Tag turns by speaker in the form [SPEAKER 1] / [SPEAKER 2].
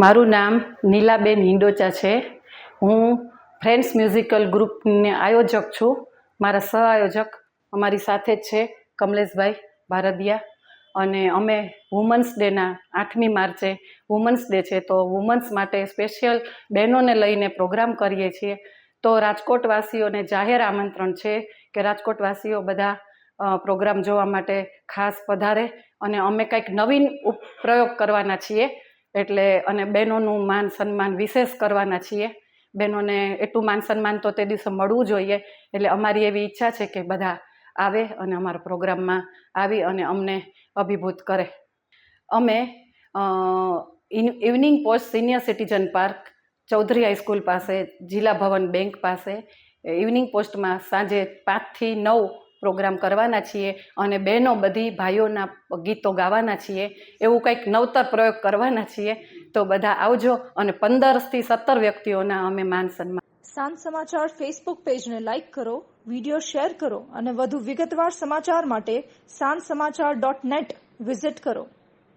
[SPEAKER 1] મારું નામ નીલાબેન હિંડોચા છે. હું ફ્રેન્ડ્સ મ્યુઝિકલ ગ્રુપને આયોજક છું. મારા સહ આયોજક અમારી સાથે જ છે કમલેશભાઈ ભારદિયા. અને અમે વુમન્સ ડેના 8મી માર્ચે વુમન્સ ડે છે, તો વુમન્સ માટે સ્પેશિયલ બહેનોને લઈને પ્રોગ્રામ કરીએ છીએ. તો રાજકોટવાસીઓને જાહેર આમંત્રણ છે કે રાજકોટવાસીઓ બધા પ્રોગ્રામ જોવા માટે ખાસ પધારે. અને અમે કંઈક નવીન પ્રયોગ કરવાના છીએ, એટલે અને બહેનોનું માન સન્માન વિશેષ કરવાના છીએ. બહેનોને એટલું માન સન્માન તો તે દિવસે મળવું જોઈએ, એટલે અમારી એવી ઈચ્છા છે કે બધા આવે અને અમારા પ્રોગ્રામમાં આવી અને અમને અભિભૂત કરે. અમે evening post senior citizen park, Chaudhary high school પાસે, જિલ્લા ભવન બેંક પાસે ઇવનિંગ પોસ્ટમાં સાંજે 5 થી 9 પ્રોગ્રામ કરવાના છીએ. અને બહેનો બધી ભાઈઓના ગીતો ગાવાના છીએ. એવું કંઈક નવતર પ્રયોગ કરવાના છીએ. તો બધા આવજો અને 15 થી 17 વ્યક્તિઓના અમે માન સન્માન.
[SPEAKER 2] સાંજ સમાચાર ફેસબુક પેજને લાઇક કરો, વિડીયો શેર કરો અને વધુ વિગતવાર સમાચાર માટે sanssamachar.net વિઝિટ કરો.